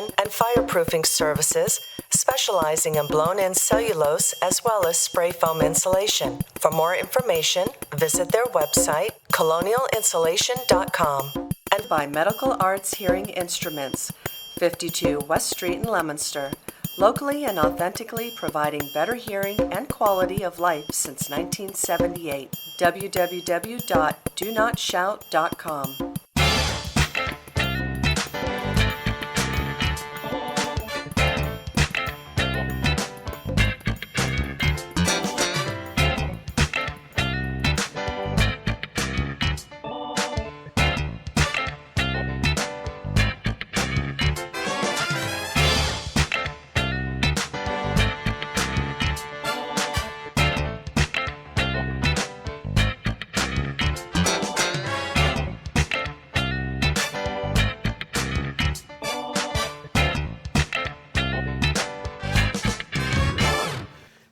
installation and fireproofing services, specializing in blown-in cellulose as well as spray foam insulation. For more information, visit their website, colonialinsulation.com. And by Medical Arts Hearing Instruments, 52 West Street in Leominster, locally and authentically providing better hearing and quality of life since 1978. www.donotshout.com.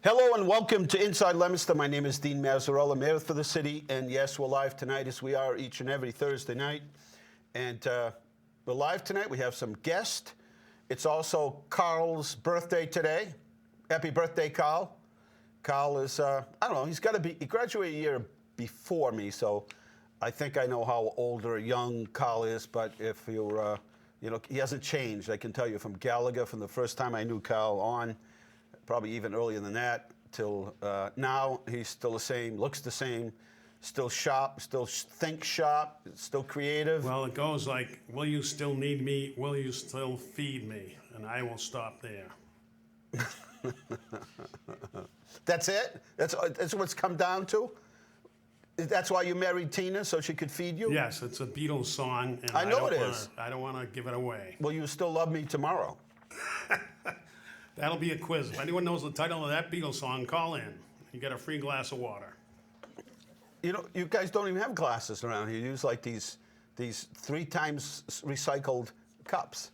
Hello and welcome to Inside Leominster. My name is Dean Mazzarella, Mayor for the city, and yes, we're live tonight as we are each and every Thursday night. And we're live tonight. We have some guests. It's also Carl's birthday today. Happy birthday, Carl. Carl is, I don't know, he graduated a year before me, so I think I know how old or young Carl is, but if you're, he hasn't changed. I can tell you from Gallagher, from the first time I knew Carl on, probably even earlier than that, till now, he's still the same, looks the same, still sharp, still thinks sharp, still creative. Well, it goes like, will you still need me? Will you still feed me? And I will stop there. That's it? That's what it's come down to? That's why you married Tina, so she could feed you? Yes, it's a Beatles song, and I know it is. I don't want to give it away. Will you still love me tomorrow? That'll be a quiz. If anyone knows the title of that Beatles song, call in. You get a free glass of water. You know, you guys don't even have glasses around here. You use like these 3 times recycled cups.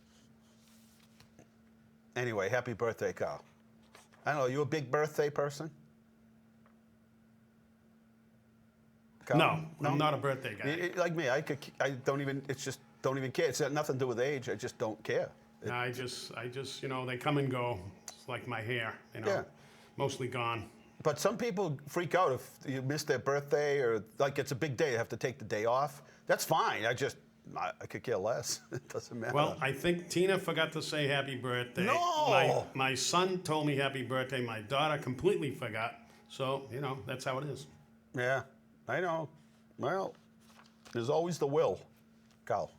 Anyway, happy birthday, Carl. I don't know, you a big birthday person? Carl? No, I'm not a birthday guy. Like me, I don't even care. It's got nothing to do with age. I just don't care. I just, they come and go. It's like my hair, mostly gone. But some people freak out if you miss their birthday or like it's a big day, they have to take the day off. That's fine. I could care less. It doesn't matter. Well, I think Tina forgot to say happy birthday. No! My son told me happy birthday. My daughter completely forgot. So, that's how it is. Yeah, I know. Well, there's always the will, Carl.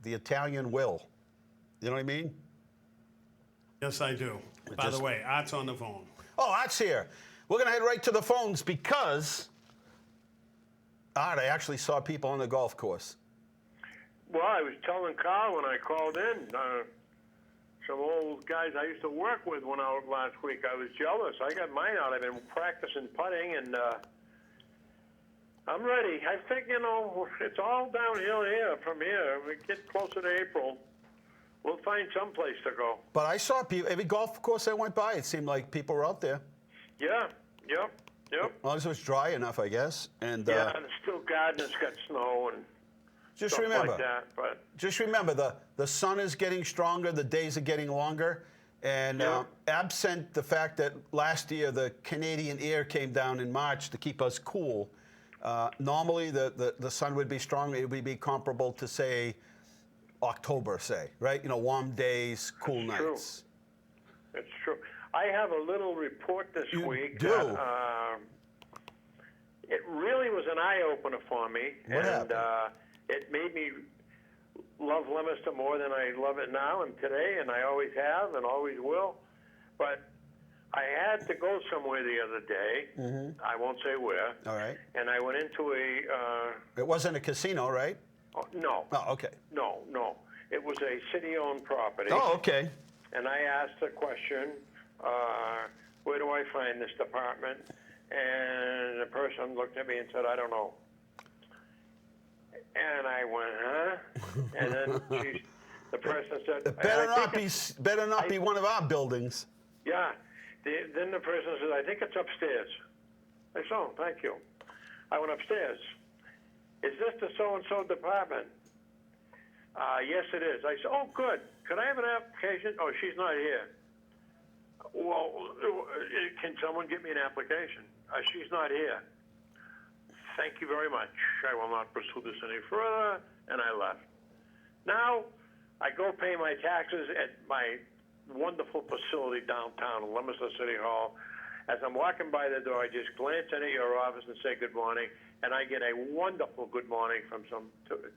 The Italian will. You know what I mean? Yes, I do. By the way, Art's on the phone. Oh, Art's here. We're going to head right to the phones because, Art, I actually saw people on the golf course. Well, I was telling Carl when I called in, some old guys I used to work with went out last week. I was jealous. I got mine out. I've been practicing putting, and I'm ready. I think, it's all downhill here from here. We get closer to April. We'll find some place to go. But I saw people, every golf course I went by, it seemed like people were out there. Yeah, yep. As long as it was dry enough, I guess. And yeah, and still gardeners got snow and just stuff remember, like that. But just remember, the sun is getting stronger, the days are getting longer. And absent the fact that last year the Canadian air came down in March to keep us cool, normally the sun would be stronger. It would be comparable to, say, October, say, right? Warm days, cool nights. It's true. I have a little report this week. Do? It really was an eye-opener for me. What happened? It made me love Leominster more than I love it now and today, and I always have and always will. But I had to go somewhere the other day. Mm-hmm. I won't say where. All right. And I went into a... it wasn't a casino, right? Oh, no. Oh, okay. No. It was a city-owned property. Oh, okay. And I asked the question, where do I find this department? And the person looked at me and said, I don't know. And I went, huh? And then the person said, it better not be one of our buildings. Yeah. Then the person said, I think it's upstairs. I said, oh, thank you. I went upstairs. Is this the so-and-so department? Yes, it is. I said, oh, good. Could I have an application? Oh, she's not here. Well, can someone get me an application? She's not here. Thank you very much. I will not pursue this any further. And I left. Now, I go pay my taxes at my wonderful facility downtown in Leominster City Hall. As I'm walking by the door, I just glance in at your office and say good morning, and I get a wonderful good morning from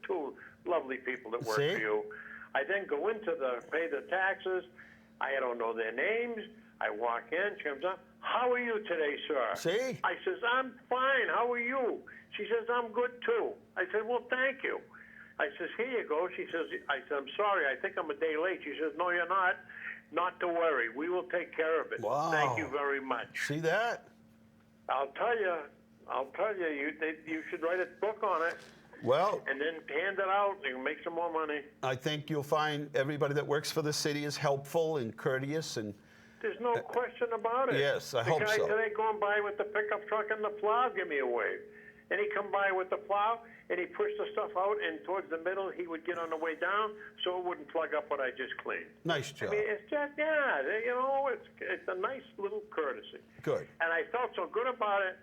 two lovely people that work See? for you. I then go into pay the taxes. I don't know their names. I walk in. She comes up. How are you today, sir? See? I says, I'm fine. How are you? She says, I'm good too. I said, well, thank you. I says, here you go. She says, I said, I'm sorry. I think I'm a day late. She says, no, you're not. Not to worry. We will take care of it. Wow. Thank you very much. See that? I'll tell you, you should write a book on it Well, and then hand it out and make some more money. I think you'll find everybody that works for the city is helpful and courteous, and There's no question about it. yes, I hope The guy so. today going by with the pickup truck and the plow, give me a wave. And he come by with the plow, and he pushed the stuff out, and towards the middle, he would get on the way down, so it wouldn't plug up what I just cleaned. Nice job. I mean, it's just, it's a nice little courtesy. Good. And I felt so good about it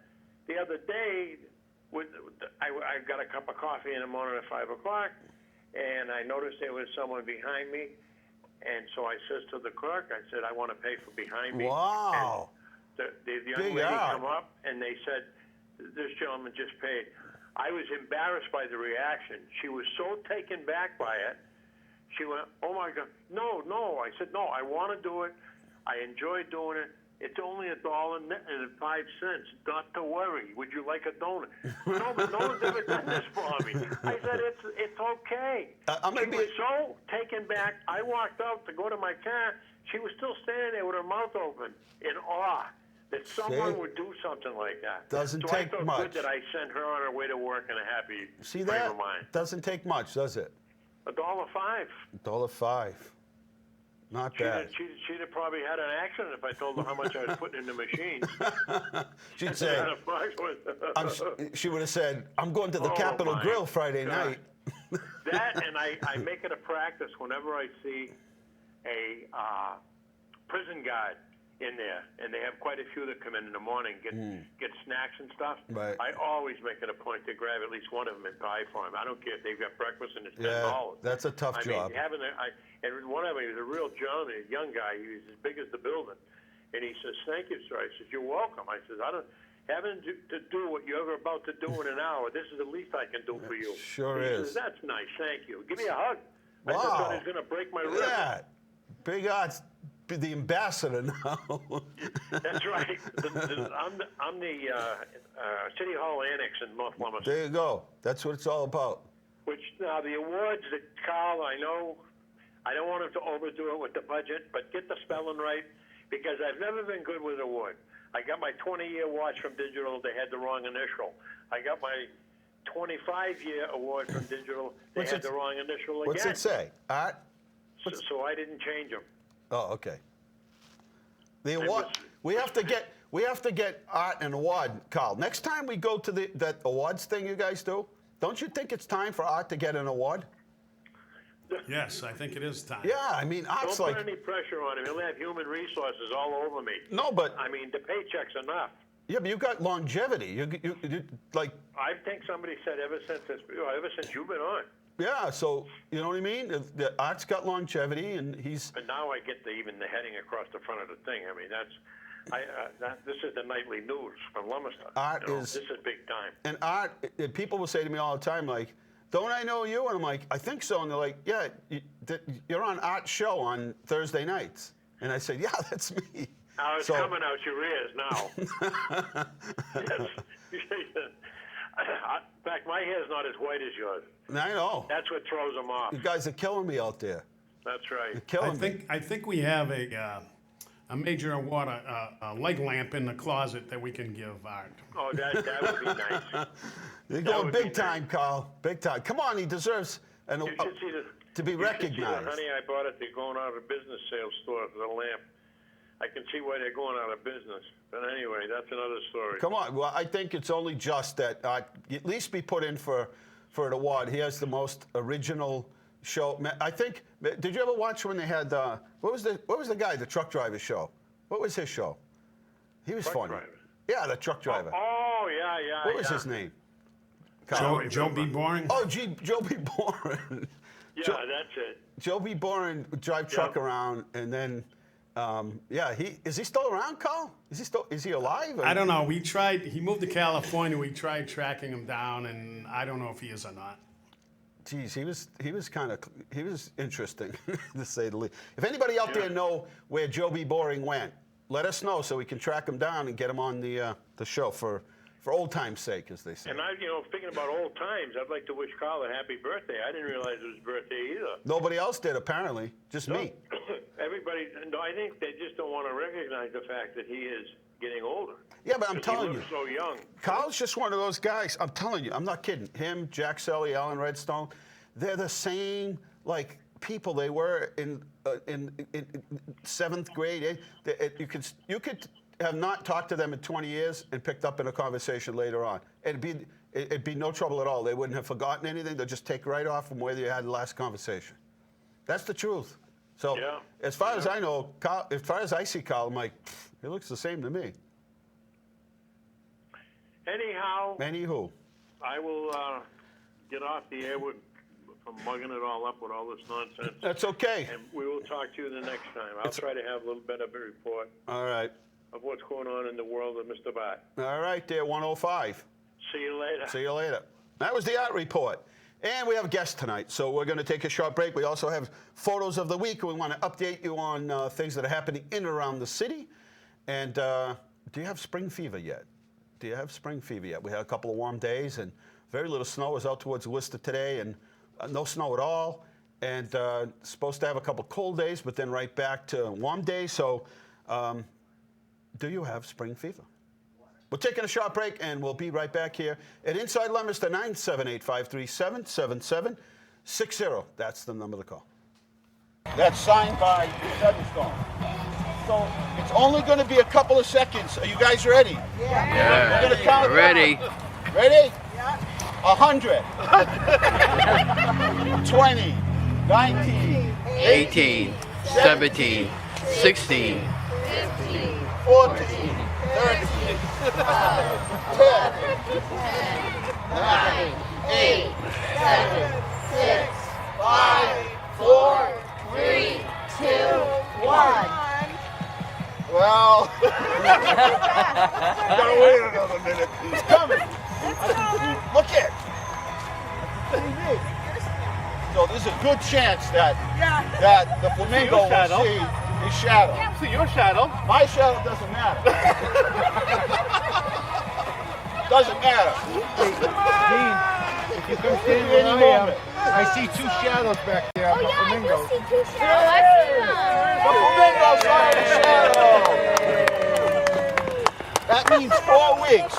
the other day. I got a cup of coffee in the morning at 5 o'clock, and I noticed there was someone behind me. And so I says to the clerk, I said, I want to pay for behind me. Wow. And the young Big lady out. come up, and they said, this gentleman just paid. I was embarrassed by the reaction. She was so taken back by it. She went, oh, my God. No. I said, no, I want to do it. I enjoy doing it. It's only $1.05. Not to worry. Would you like a donut? No, but no one's ever done this for me. I said, it's okay. I'm She gonna was be- so taken back. I walked out to go to my car. She was still standing there with her mouth open in awe that someone See? would do something like that. Doesn't so take I felt much. good that I sent her on her way to work in a happy See frame that? of mind. Doesn't take much, does it? $1.05. $1.05. Not bad. She'd have probably had an accident if I told her how much I was putting in the machine. She'd say, she would have said, I'm going to the Oh, Capitol my Grill Friday God. night. That, and I make it a practice whenever I see a prison guard in there, and they have quite a few that come in the morning, get snacks and stuff. Right. I always make it a point to grab at least one of them and buy for them. I don't care if they've got breakfast and it's $10. Yeah, that's a tough job. And one of them, he was a real gentleman, a young guy. He was as big as the building, and he says, "Thank you, sir." I says, "You're welcome." I says, Having to do what you're ever about to do in an hour, this is the least I can do for you. Sure he is. says, "That's nice, thank you. Give me a hug." I Wow. thought he was going to break my Look rib. at that. Big odds. Be the ambassador now. That's right. I'm the City Hall Annex in North Leominster. There you go. That's what it's all about. Which now the awards that Carl, I know, I don't want him to overdo it with the budget, but get the spelling right, because I've never been good with award. I got my 20-year watch from Digital. They had the wrong initial. I got my 25-year award from Digital. They What's had it- the wrong initial again. What's it say? Art? So I didn't change them. Oh, okay. The award. We have to get Art an award, Carl. Next time we go to that awards thing you guys do, don't you think it's time for Art to get an award? Yes, I think it is time. Yeah, I mean, Art's Don't like, put any pressure on him. He'll have human resources all over me. no, but I mean, the paycheck's enough. yeah, but you got longevity. You like, I think somebody said ever since you've been on. yeah. So you know what I mean? The Art's got longevity, and he's. But now I get even the heading across the front of the thing. I mean, this is the nightly news from Leominster. Art This is- is big time. And Art, people will say to me all the time, like, don't I know you? And I'm like, I think so. And they're like, yeah, you're on Art's show on Thursday nights. And I said, yeah, that's me. Now it's So- coming out your ears now. In fact, my hair's not as white as yours. I know. That's what throws them off. You guys are killing me out there. That's right. You're killing me. I think we have a major award, a leg lamp in the closet that we can give Art. Oh, that would be nice. You're that going would be big time, Carl. Big time. Come on, he deserves You should see to be you should see the recognized. honey I bought at the going out of business sales store for the lamp. I can see why they're going out of business. But anyway, that's another story. Come on. Well, I think it's only just that at least be put in for an award. He has the most original show. I think. Did you ever watch when they had what was the guy, the truck driver show? What was his show? He was funny. Driver. Yeah, the truck driver. Oh, yeah. What was his name? Joe B. Boring? Oh, Joe B. Boring. Yeah, that's it. Joe B. Boring would drive truck around, and then, is he still around, Carl? Is he alive? Or? I don't know. He moved to California. We tried tracking him down, and I don't know if he is or not. Geez, he was interesting, to say the least. If anybody out there know where Joe B. Boring went, let us know so we can track him down and get him on the show for old time's sake, as they say. And thinking about old times, I'd like to wish Carl a happy birthday. I didn't realize it was his birthday either. Nobody else did, apparently. Just me. Everybody, no, I think they just don't want to recognize the fact that he is getting older. Yeah, but I'm 'Cause telling he you. looks so young. Carl's just one of those guys. I'm telling you. I'm not kidding. Him, Jack Selly, Alan Redstone, they're the same, people they were in 7th grade. You could have not talked to them in 20 years and picked up in a conversation later on. It'd be no trouble at all. They wouldn't have forgotten anything. They'll just take right off from where you had the last conversation. That's the truth. So as far as I know, Carl, as far as I see Carl, I'm like, he looks the same to me. Anywho, I will get off the air from mugging it all up with all this nonsense. That's okay. And we will talk to you the next time. I'll try to have a little bit of a report. All right. Of what's going on in the world of Mr. Bart. All right, there, 105. See you later. See you later. That was the Art Report. And we have a guest tonight, so we're going to take a short break. We also have photos of the week. We want to update you on things that are happening in and around the city. And do you have spring fever yet? We had a couple of warm days, and very little snow. I was out towards Worcester today, and no snow at all. And supposed to have a couple cold days, but then right back to warm days. So do you have spring fever? We're taking a short break, and we'll be right back here at Inside Leominster, 978-537-7760. That's the number to call. That's signed by Featherstone. So it's only going to be a couple of seconds. Are you guys ready? Yeah. We're going to count Ready. down. Ready? 100. 20. 19. 18, 17, 16, 14. 13. 10. 9. 8. 7. 6. 5. 4. 3. 2. 1. Well, gotta wait another minute. He's coming. Look it. So there's a good chance that the flamingo will see his shadow. Yeah, see your shadow. My shadow doesn't matter. Doesn't matter. Dean, if you come stand where I am, I see two shadows back there. Oh, yeah, I do see two The shadows. flamingo's got a shadow. That means 4 weeks.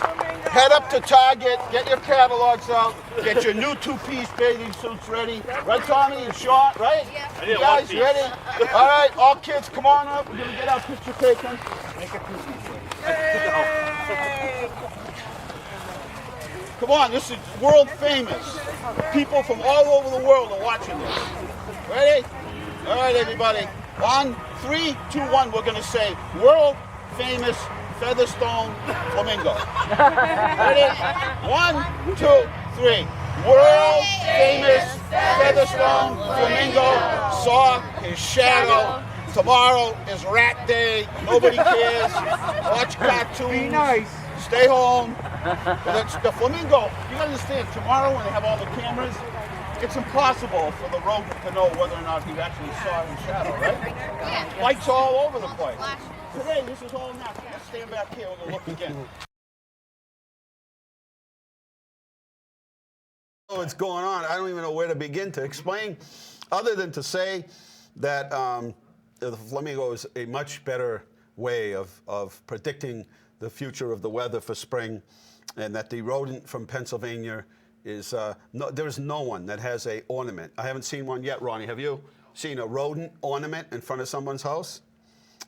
Head up to Target, get your catalogs out, get your new two-piece bathing suits ready. Right, Tommy and Sean, right? Yeah. You guys ready? All right, all kids, come on up. We're going to get our picture taken. Make a two-piece. Come on, this is world famous. People from all over the world are watching this. Ready? All right, everybody. 1, 3, 2, 1. We're going to say world famous Featherstone flamingo. Ready? 1, 2, 3. World famous Featherstone flamingo saw his shadow. Tomorrow is rat day. Nobody cares. Watch cartoons. Be nice. Stay home. The flamingo, you gotta understand, tomorrow when they have all the cameras, it's impossible for the rodent to know whether or not he actually saw his shadow, right? Yeah. Lights all over the place. Today, this is all natural. Let's stand back here and we'll look again. What's going on? I don't even know where to begin to explain, other than to say that the flamingo is a much better way of predicting the future of the weather for spring, and that the rodent from Pennsylvania is, there's no one that has a ornament. I haven't seen one yet, Ronnie. Have you seen a rodent ornament in front of someone's house?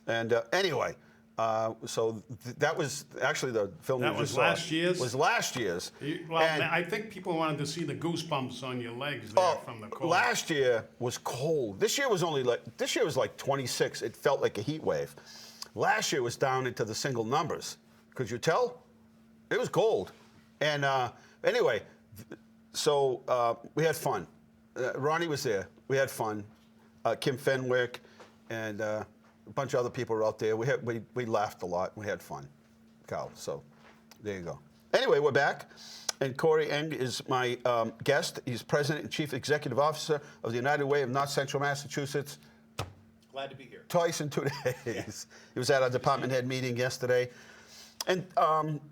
And anyway, That was actually the film That we was just saw. last year's? Was last year's. Well, And- I think people wanted to see the goosebumps on your legs there from the cold. Last year was cold. This year was like 26. It felt like a heat wave. Last year was down into the single numbers. Could you tell? It was cold. And anyway, so we had fun. Ronnie was there. We had fun. Kim Fenwick and a bunch of other people were out there. We laughed a lot. We had fun, Carl. So there you go. Anyway, we're back. And Corey Eng is my guest. He's President and Chief Executive Officer of the United Way of North Central Massachusetts. Glad to be here. Twice in 2 days. He was at our department head meeting yesterday. And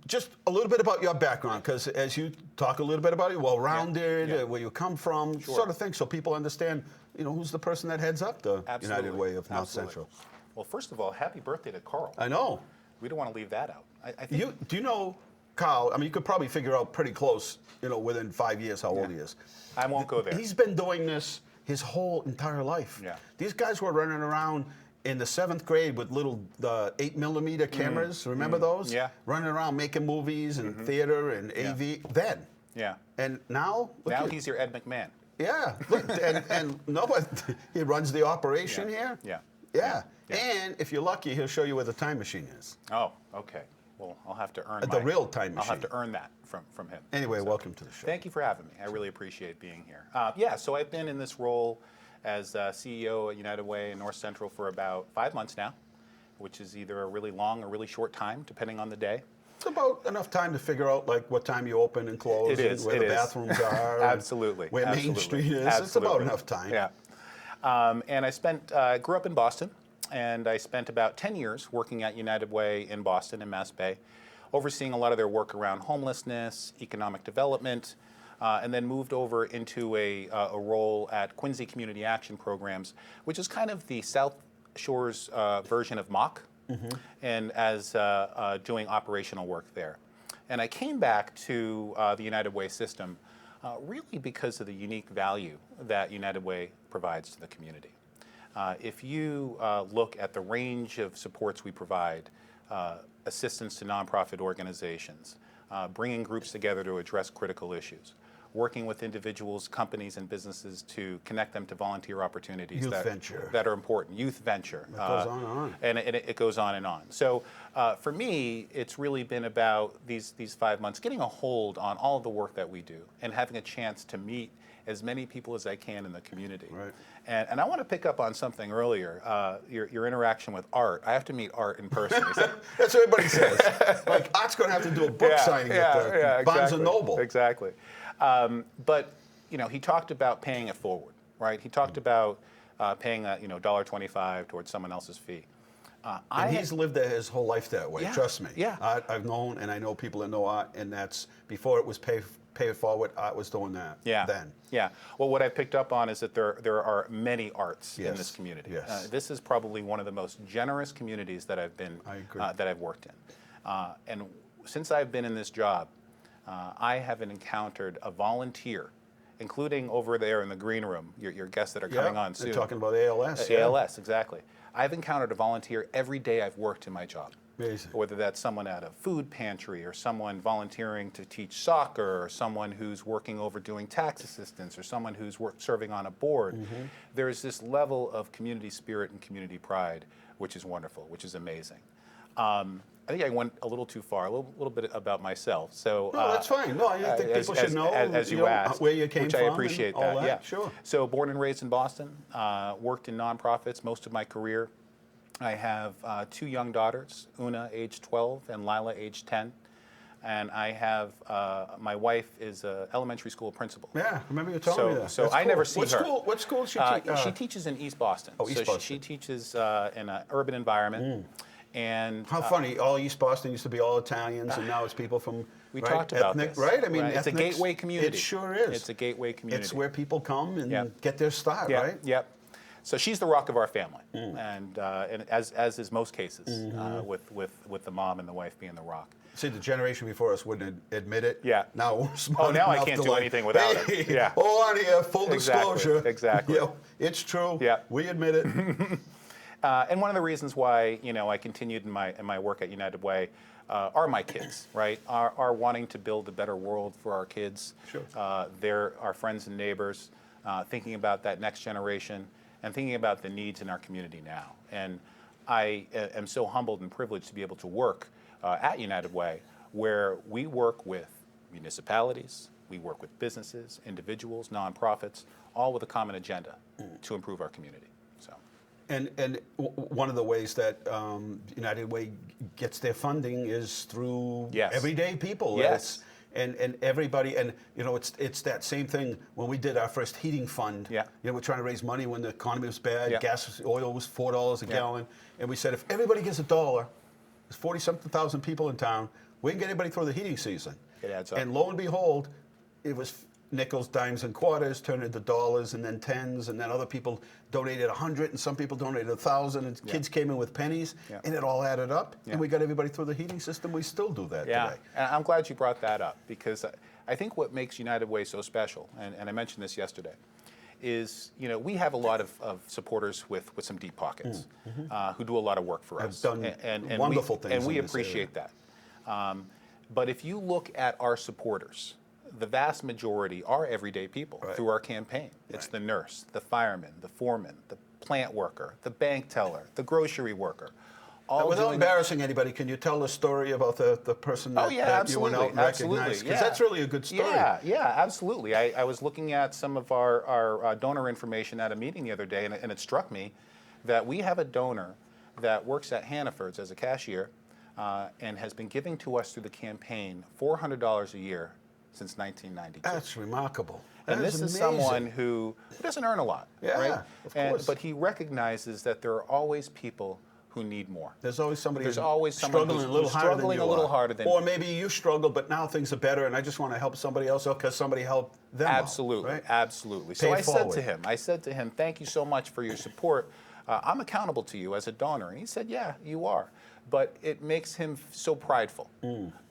just a little bit about your background, because as you talk a little bit about it, well-rounded, where you come from, sort of thing, so people understand, who's the person that heads up the United Way of North Central. Well, first of all, happy birthday to Carl. I know. We don't want to leave that out. I think Do you know Carl? I mean, you could probably figure out pretty close, within 5 years how old he is. I won't go there. He's been doing this his whole entire life. Yeah. These guys were running around in the 7th grade with little 8mm cameras. Remember those? Yeah. Running around making movies and theater and AV. Then. Yeah. And now? Now he's your Ed McMahon. Yeah. Look, and no one, he runs the operation here. Yeah. Yeah. Yeah. And if you're lucky, he'll show you where the time machine is. Oh, okay. Well, I'll have to earn The real time I'll have machine. to earn that from him. Anyway, welcome to the show. Thank you for having me. I really appreciate being here. So I've been in this role as CEO at United Way in North Central for about 5 months now, which is either a really long or really short time, depending on the day. It's about enough time to figure out what time you open and close, It is, and where it the is. bathrooms are, Absolutely. and where Main Absolutely. Street is. Absolutely. It's about enough time. Yeah. And I grew up in Boston, and I spent about 10 years working at United Way in Boston, in Mass Bay, overseeing a lot of their work around homelessness, economic development, and then moved over into a role at Quincy Community Action Programs, which is kind of the South Shore's version of MOC, and as doing operational work there. And I came back to the United Way system really because of the unique value that United Way provides to the community. If you look at the range of supports we provide, assistance to nonprofit organizations, bringing groups together to address critical issues, working with individuals, companies, and businesses to connect them to volunteer opportunities Youth venture. that are important. Youth venture. It goes on and on. And it goes on and on. So for me, it's really been about these 5 months getting a hold on all of the work that we do and having a chance to meet as many people as I can in the community. Right. And I want to pick up on something earlier, your interaction with Art. I have to meet Art in person. Is that, That's what everybody says. Art's going to have to do a book signing at Barnes exactly, & Noble. Exactly. But he talked about paying it forward, right? He talked about paying a $1.25 towards someone else's fee. And he's lived there his whole life that way. Yeah, Trust me. yeah. I've known and I know people that know Art, and that's before it was pay it forward. Art was doing that. Yeah. Then. Yeah. Well, what I picked up on is that there are many arts in Yes, this community. yes. This is probably one of the most generous communities that I've been I agree. that I've worked in. And since I've been in this job, I haven't encountered a volunteer, including over there in the green room, your guests that are coming on soon. They're talking about ALS. ALS, exactly. I've encountered a volunteer every day I've worked in my job. Amazing. Whether that's someone at a food pantry or someone volunteering to teach soccer or someone who's working over doing tax assistance or someone who's serving on a board. There's this level of community spirit and community pride, which is wonderful, which is amazing. I think I went a little too far, a little bit about myself. So No, that's fine. No, I think people should know, as you asked, where you came which from. I appreciate and all that. Yeah, Sure. So born and raised in Boston, worked in nonprofits most of my career. I have 2 young daughters, Una, age 12, and Lila, age 10. And I have, my wife is an elementary school principal. Yeah, remember you telling me that. So That's I cool. never see what her. School, what school she She teaches in East Boston. Oh, East so Boston. She teaches in an urban environment. And How funny! All East Boston used to be all Italians, and now it's people from we talked about ethnic, this. right? I mean, it's a ethnics- gateway community. It sure is. It's a gateway community. It's where people come and Yeah. get their start, Yeah, right? Yep. So she's the rock of our family, and as is most cases, with the mom and the wife being the rock. See, the generation before us wouldn't admit it. Yeah. Now we're smart Oh, now I enough can't to do anything without it. hey, Yeah. Hold on here, full Exactly, disclosure. exactly. You know, it's true. Yeah. We admit it. And one of the reasons why I continued in my work at United Way are my kids, right? Are wanting to build a better world for our kids. Sure. They're our friends and neighbors, thinking about that next generation and thinking about the needs in our community now. And I am so humbled and privileged to be able to work at United Way, where we work with municipalities, we work with businesses, individuals, nonprofits, all with a common agenda to improve our community. So. And one of the ways that United Way gets their funding is through Yes. everyday people. Yes. And everybody, and it's that same thing when we did our first heating fund. Yeah. We're trying to raise money when the economy was bad. Yeah. Oil was $4 a gallon, and we said if everybody gives $1, there's 40-something thousand people in town. We can get everybody through the heating season. It adds up. And lo and behold, it was nickels, dimes, and quarters turned into dollars, and then tens, and then other people donated 100, and some people donated 1,000, and kids came in with pennies, and it all added up, and we got everybody through the heating system. We still do that today. And I'm glad you brought that up, because I think what makes United Way so special, and I mentioned this yesterday, is we have a lot of supporters with some deep pockets who do a lot of work for us. Have done wonderful things and we in this appreciate that. But if you look at our supporters, the vast majority are everyday people through our campaign. It's the nurse, the fireman, the foreman, the plant worker, the bank teller, the grocery worker. Without embarrassing anybody, can you tell a story about the person that, that you went out and recognized? Because that's really a good story. Yeah, absolutely. I was looking at some of our donor information at a meeting the other day, and it struck me that we have a donor that works at Hannaford's as a cashier and has been giving to us through the campaign $400 a year since 1992. That's remarkable. And this is someone who doesn't earn a lot, right? Of course. But he recognizes that there are always people who need more. There's always somebody There's always someone struggling who's struggling a little harder than you. Or maybe you struggle, but now things are better, and I just want to help somebody else out because somebody helped them Absolutely, out, right? absolutely. Pay So it forward. I said to him, thank you so much for your support. I'm accountable to you as a donor. And he said, yeah, you are. But it makes him so prideful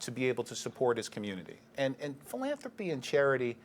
to be able to support his community. And philanthropy and charity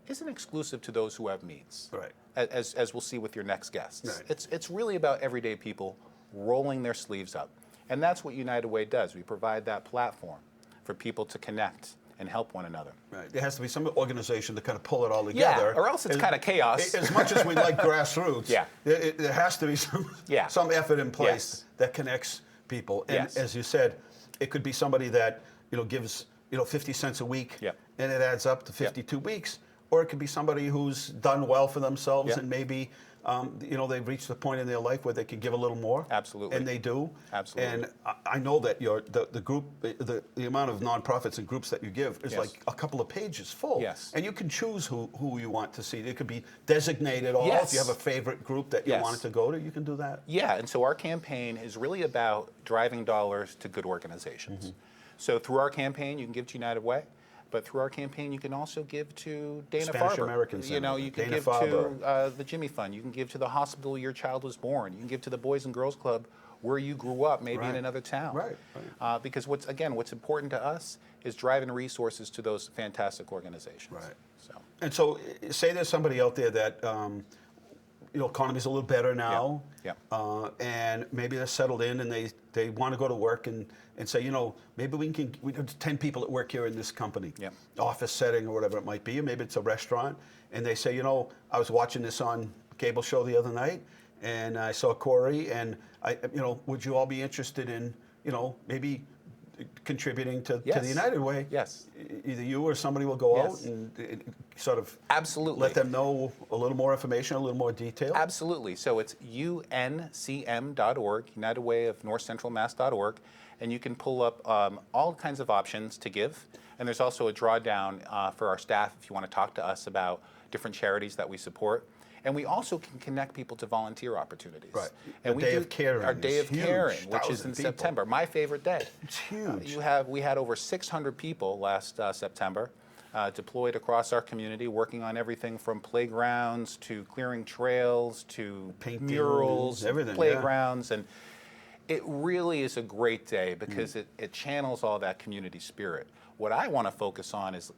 isn't exclusive to those who have means, Right. as we'll see with your next guests. Right. It's really about everyday people rolling their sleeves up. And that's what United Way does. We provide that platform for people to connect and help one another. Right. There has to be some organization to kind of pull it all together. Yeah, or else it's kind of chaos. As much as we like grassroots, there has to be some effort in place that connects people. And as you said, it could be somebody that gives 50 cents a week, and it adds up to 52 weeks, or it could be somebody who's done well for themselves and maybe they've reached a point in their life where they can give a little more. Absolutely. And they do. Absolutely. And I know that the group, the amount of nonprofits and groups that you give is like a couple of pages full. Yes. And you can choose who you want to see. It could be designated all. If you have a favorite group that you wanted to go to, you can do that. Yeah, and so our campaign is really about driving dollars to good organizations. So through our campaign, you can give to United Way. But through our campaign, you can also give to Spanish Dana-Farber. American Center, You can give Dana-Farber. to the Jimmy Fund. You can give to the hospital your child was born. You can give to the Boys and Girls Club where you grew up, maybe in another town. Right. Because what's important to us is driving resources to those fantastic organizations. Right. So. And so, say there's somebody out there that economy's a little better now, and maybe they're settled in and they want to go to work and say, maybe we have 10 people at work here in this company, office setting or whatever it might be, or maybe it's a restaurant, and they say, I was watching this on cable show the other night, and I saw Corey, and would you all be interested in, maybe contributing to the United Way? Yes. Either you or somebody will go out and sort of let them know a little more information, a little more detail. Absolutely. So it's uncm.org, United Way of North Central Mass.org, and you can pull up all kinds of options to give. And there's also a drawdown for our staff if you want to talk to us about different charities that we support. And we also can connect people to volunteer opportunities. Right. And Our Day of Caring. Our Day of Caring, which is 1,000 in people. September. My favorite day. It's huge. We had over 600 people last September deployed across our community, working on everything from playgrounds to clearing trails to Painting, murals, everything, playgrounds, and It really is a great day because it channels all that community spirit. What I want to focus on is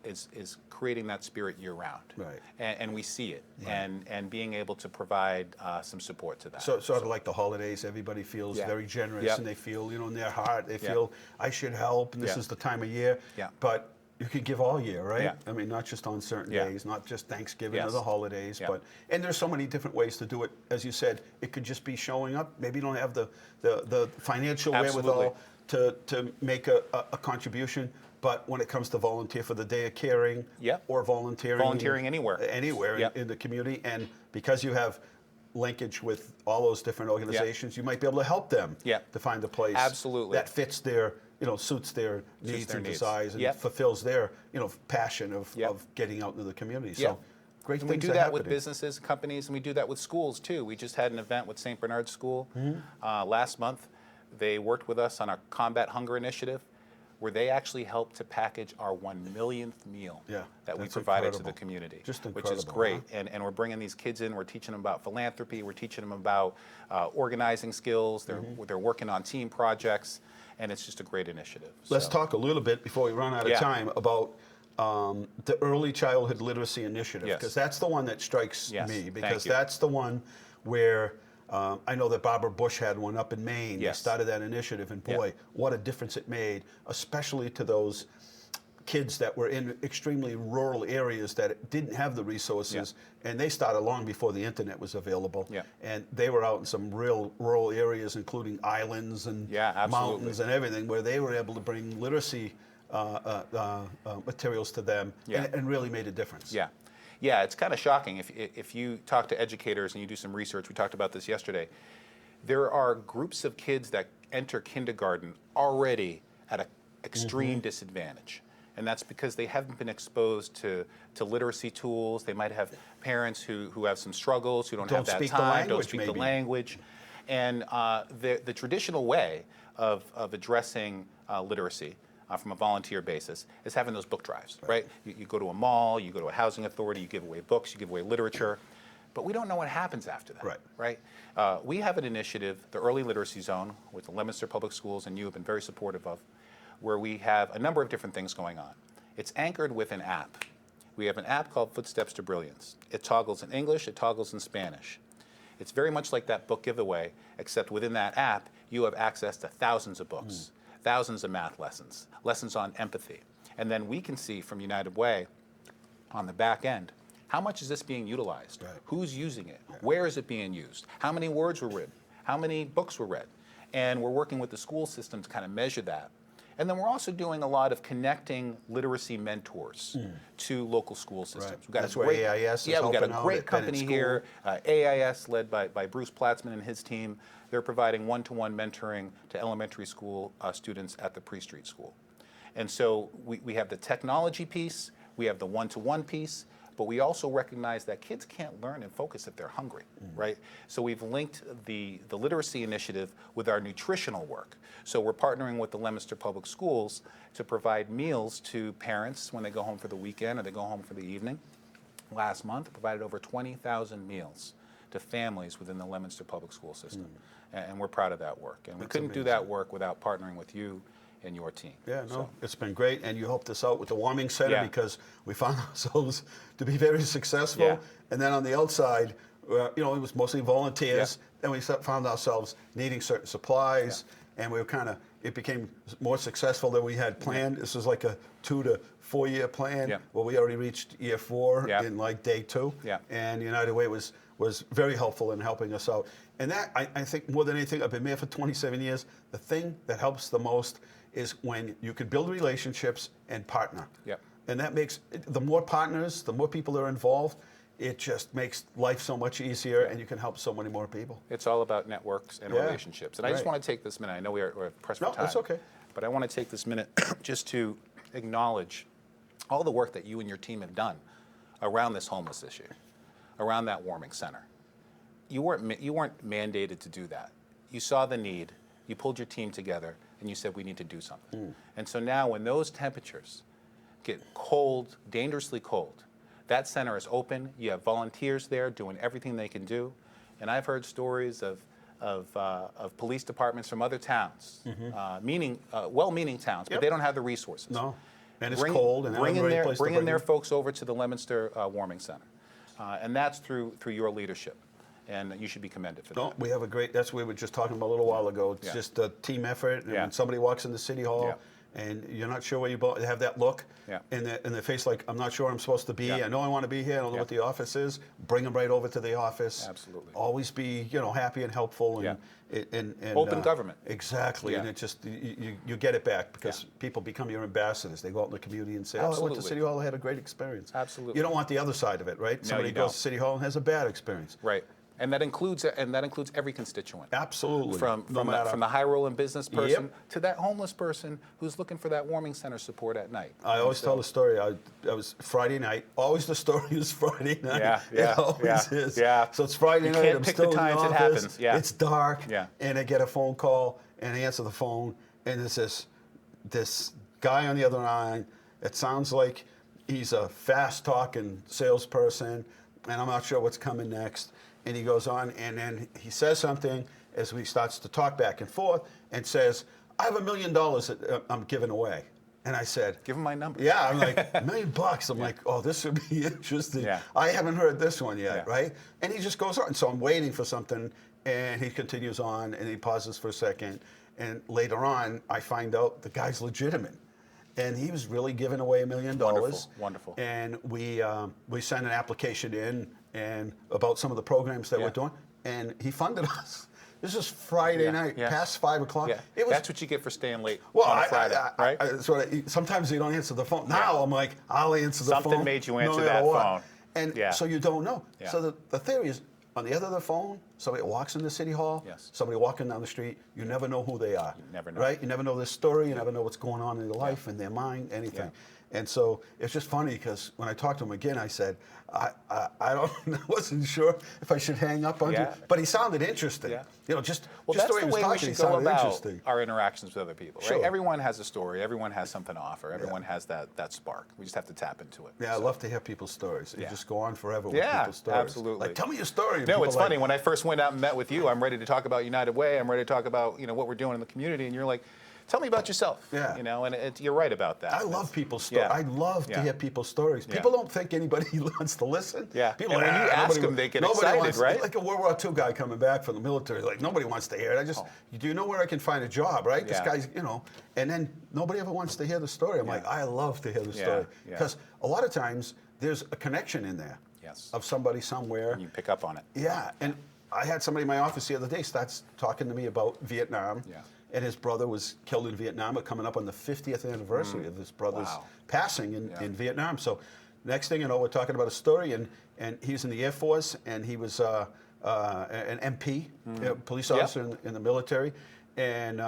creating that spirit year round. Right. And we see it, and being able to provide some support to that. So sort of like the holidays, everybody feels Yeah. very generous, Yep. and they feel, in their heart, they Yeah. feel I should help, and this Yeah. is the time of year. Yeah. But you could give all year, right? Yeah. I mean, not just on certain Yeah. days, not just Thanksgiving or Yes. the holidays, Yeah. and there's so many different ways to do it. As you said, it could just be showing up. Maybe you don't have the financial wherewithal to make a contribution. But when it comes to volunteer for the Day of Caring, Yep. or volunteering anywhere, Yep. in the community, and because you have linkage with all those different organizations, you might be able to help them Yep. to find a place Absolutely. that fits their, suits their needs their and needs. desires, and Yep. fulfills their, passion of Yep. getting out into the community. So Yep. great And we things do are that with happening. businesses, companies, and we do that with schools too. We just had an event with St. Bernard School last month. They worked with us on our Combat Hunger initiative, where they actually helped to package our 1 millionth meal Yeah, that we that's provided to incredible. the community, Just which is incredible, great. huh? And we're bringing these kids in. We're teaching them about philanthropy. We're teaching them about organizing skills. They're working on team projects, and it's just a great initiative. Let's So- talk a little bit before we run out of Yeah. time about the Early Childhood Literacy Initiative, Yes. because that's the one that strikes Yes, me, thank because you. that's the one where I know that Barbara Bush had one up in Maine. Yes. They started that initiative, and Yeah. boy, what a difference it made, especially to those kids that were in extremely rural areas that didn't have the resources, and they started long before the internet was available. Yeah. And they were out in some real rural areas, including islands and Yeah, absolutely. mountains and everything, where they were able to bring literacy materials to them, Yeah. and really made a difference. Yeah. Yeah, it's kind of shocking. If you talk to educators and you do some research, we talked about this yesterday, there are groups of kids that enter kindergarten already at an extreme disadvantage. And that's because they haven't been exposed to literacy tools. They might have parents who have some struggles, who don't have that speak the time, don't language, speak the maybe. language. And the traditional way of addressing literacy from a volunteer basis is having those book drives, right? You go to a mall, you go to a housing authority, you give away books, you give away literature, but we don't know what happens after that, right? We have an initiative, the Early Literacy Zone, with the Leominster Public Schools, and you have been very supportive of, where we have a number of different things going on. It's anchored with an app. We have an app called Footsteps to Brilliance. It toggles in English, it toggles in Spanish. It's very much like that book giveaway, except within that app, you have access to thousands of books, thousands of math lessons, lessons on empathy. And then we can see from United Way on the back end, how much is this being utilized? Right. Who's using it? Where is it being used? How many words were written? How many books were read? And we're working with the school system to kind of measure that. And then we're also doing a lot of connecting literacy mentors to local school systems. Right. We've got That's a where great, AIS is yeah, we've got helping a out great at Bennett company School. here, AIS, led by Bruce Platzman and his team. They're providing one-to-one mentoring to elementary school students at the pre-street school. And so we have the technology piece, we have the one-to-one piece, but we also recognize that kids can't learn and focus if they're hungry, right? So we've linked the literacy initiative with our nutritional work. So we're partnering with the Leominster Public Schools to provide meals to parents when they go home for the weekend or they go home for the evening. Last month, we provided over 20,000 meals to families within the Leominster Public School system. And we're proud of that work. And we couldn't do that work without partnering with you and your team. Yeah, no, So, it's been great, and you helped us out with the warming center Yeah. because we found ourselves to be very successful. Yeah. And then on the outside, it was mostly volunteers, and we found ourselves needing certain supplies, and we were it became more successful than we had planned. This was like a 2 to 4 year plan. Yeah. Well, we already reached year 4 Yeah. in like day 2, Yeah. and United Way was very helpful in helping us out. And that, I think, more than anything, I've been there for 27 years. The thing that helps the most is when you can build relationships and partner. Yep. And that makes, the more partners, the more people that are involved, it just makes life so much easier, and you can help so many more people. It's all about networks and Yeah. relationships. And I just Right. want to take this minute. I know we're pressed for No, time. that's okay. But I want to take this minute just to acknowledge all the work that you and your team have done around this homeless issue, around that warming center. You weren't mandated to do that. You saw the need. You pulled your team together, and you said we need to do something. And so now, when those temperatures get cold, dangerously cold, that center is open. You have volunteers there doing everything they can do. And I've heard stories of of police departments from other towns, well-meaning towns, but they don't have the resources. No, and it's cold, and bring in their them. folks over to the Leominster Warming Center, and that's through your leadership, and you should be commended for that. We have a great. That's what we were just talking about a little while ago. It's just a team effort, and when somebody walks into City Hall. And you're not sure where you have that look in their face, like, I'm not sure I'm supposed to be. I know I want to be here. I don't know what the office is. Bring them right over to the office. Absolutely. Always be, happy and helpful and open government. Exactly. And it just you get it back because people become your ambassadors. They go out in the community and say, "Oh, I went to City Hall. I had a great experience." Absolutely. You don't want the other side of it, right? No, Somebody you goes don't. to City Hall and has a bad experience. Right. And that includes every constituent. Absolutely. From the high rolling business person to that homeless person who's looking for that warming center support at night. I always tell the story. I was Friday night. Always the story is Friday night. It always is. Yeah. So it's Friday night. Can't I'm pick still the times in the it office. happens. Yeah. It's dark. Yeah. And I get a phone call, and I answer the phone, and there's this guy on the other line. It sounds like he's a fast-talking salesperson, and I'm not sure what's coming next. And he goes on, and then he says something as he starts to talk back and forth, and says, "I have $1 million that I'm giving away." And I said, "Give him my number." Yeah, I'm like, $1 million. I'm like, oh, this would be interesting. Yeah. I haven't heard this one yet, right? And he just goes on. So I'm waiting for something, and he continues on, and he pauses for a second. And later on, I find out the guy's legitimate. And he was really giving away $1 million. Wonderful. And we sent an application in and about some of the programs that we're doing, and he funded us. This is Friday night, past 5 o'clock. Yeah. That's what you get for staying late on a Friday, right? Sometimes you don't answer the phone. Now I'm like, I'll answer the phone. Something made you answer that phone. And so you don't know. So the theory is, on the other end of the phone, somebody walks into City Hall, somebody walking down the street, you never know who they are. You never know. Right? You never know their story, you never know what's going on in their life, in their mind, anything. And so it's just funny because when I talked to him again, I said, I wasn't sure if I should hang up on you, but he sounded interesting. Just that's the way the he was way we talking, should he go sounded about interesting. our interactions with other people. Right? Sure. Everyone has a story. Everyone has something to offer. Everyone has that spark. We just have to tap into it. Yeah, I love to hear people's stories. You just go on forever with people's stories. Absolutely. Like, tell me your story. No, it's funny. When I first went out and met with you, I'm ready to talk about United Way. I'm ready to talk about what we're doing in the community, and you're like, tell me about yourself. Yeah. And you're right about that. I love people's stories. I love to hear people's stories. People don't think anybody wants to listen. Yeah. People and when you ask them, they get excited, right? Like a World War II guy coming back from the military. Like, nobody wants to hear it. Do you know where I can find a job, right? This guy's, and then nobody ever wants to hear the story. I'm like, I love to hear the story. Because a lot of times there's a connection in there of somebody somewhere. And you pick up on it. Yeah. And I had somebody in my office the other day starts talking to me about Vietnam. Yeah. And his brother was killed in Vietnam. We're coming up on the 50th anniversary of his brother's passing in Vietnam. So next thing you know, we're talking about a story, and he's in the Air Force, and he was an MP, police officer in the military. And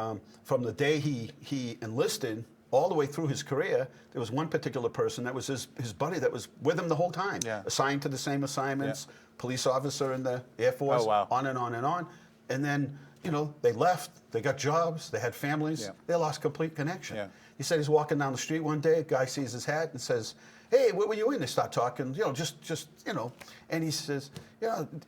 from the day he enlisted all the way through his career, there was one particular person that was his buddy that was with him the whole time, assigned to the same assignments, police officer in the Air Force, on and on and on. And then, they left, they got jobs, they had families, they lost complete connection. Yeah. He said he's walking down the street one day, a guy sees his hat and says, "Hey, where were you in?" They start talking, and he says,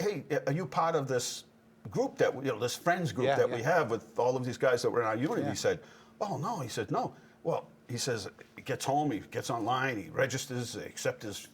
"Hey, are you part of this group that, this friends group that we have with all of these guys that were in our unit?" He said, "Oh, no." He said, "No." Well, he says, he gets home, he gets online, he registers, they accept his,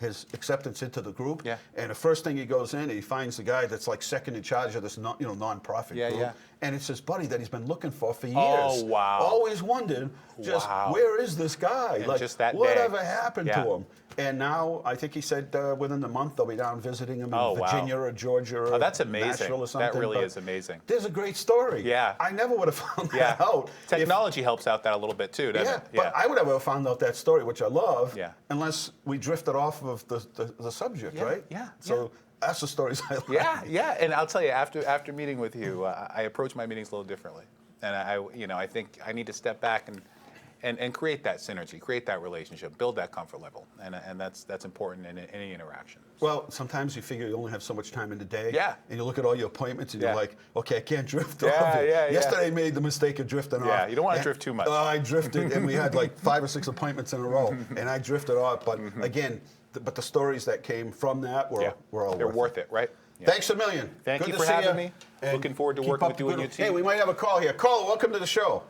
his acceptance into the group. Yeah. And the first thing he goes in, he finds the guy that's like second in charge of this nonprofit group. Yeah. And it's his buddy that he's been looking for years. Oh, wow. Always wondered, where is this guy? And like, just that day. whatever happened to Yeah. him? And now, I think he said within the month they'll be down visiting him in Oh, wow. Virginia or Georgia or that's amazing. Nashville or something. That really But is amazing. There's a great story. Yeah. I never would have found that out. Technology helps out that a little bit too, doesn't it? But I would have ever found out that story, which I love, Yeah. unless we drifted off of the subject, right? Yeah. So that's the stories I like. Yeah. And I'll tell you, after meeting with you, I approach my meetings a little differently, and I think I need to step back and create that synergy, create that relationship, build that comfort level, and that's important in any interaction. Well, sometimes you figure you only have so much time in the day. Yeah. And you look at all your appointments and you're like, okay, I can't drift off. Yeah. Yesterday I made the mistake of drifting off. Yeah, you don't want to drift too much. I drifted, and we had like 5 or 6 appointments in a row, and I drifted off. But again, but the stories that came from that were all They're worth it, right? Thanks a million. Thank Good you to for see having ya. me. And Looking forward to keep working up with the you and good- your team. Hey, we might have a call here. Caller, welcome to the show.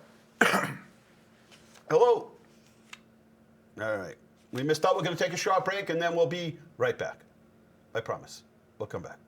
Hello. All right. We missed out. We're going to take a short break, and then we'll be right back. I promise. We'll come back.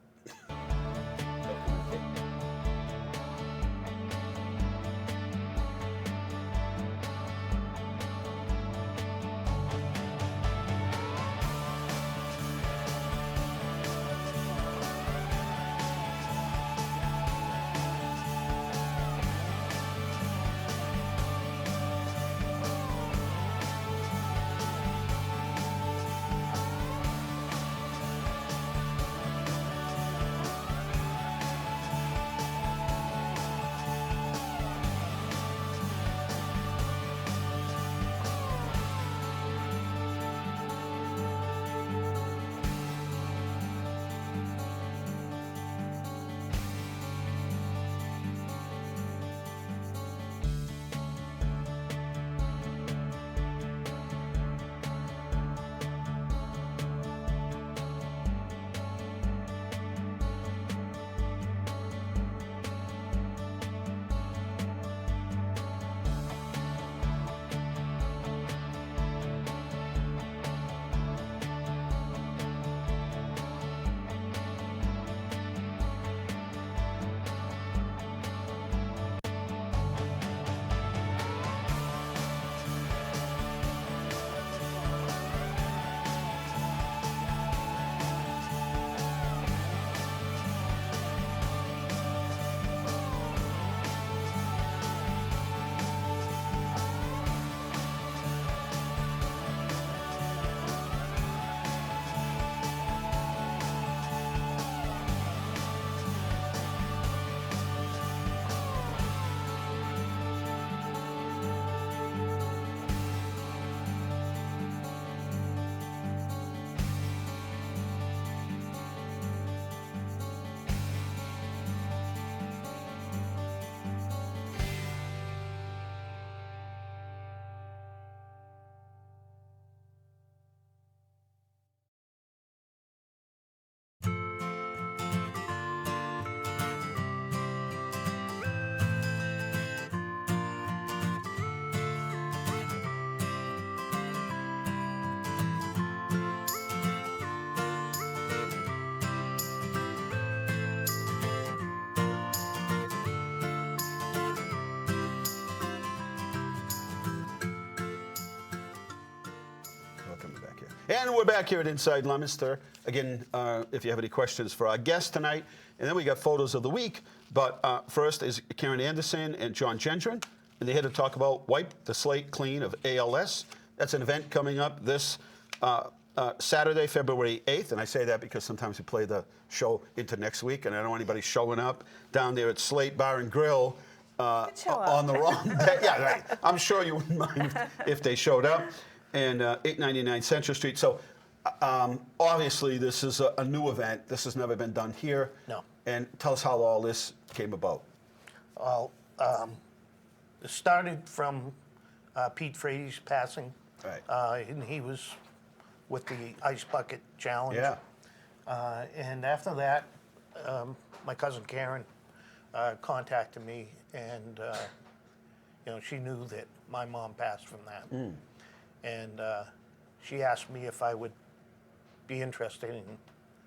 And we're back here at Inside Leominster. Again, if you have any questions for our guest tonight. And then we got photos of the week. But first is Karen Anderson and John Gendron. And they're here to talk about Wipe the Slate Clean of ALS. That's an event coming up this Saturday, February 8th. And I say that because sometimes we play the show into next week. And I don't want anybody showing up down there at Slate Bar and Grill on the wrong day. Yeah, right. I'm sure you wouldn't mind if they showed up. And 899 Central Street. So obviously this is a new event. This has never been done here. No. And tell us how all this came about. Well, it started from Pete Frady's passing. Right. And he was with the Ice Bucket Challenge. Yeah. And after that, my cousin Karen contacted me, and she knew that my mom passed from that. Mm. And she asked me if I would be interested in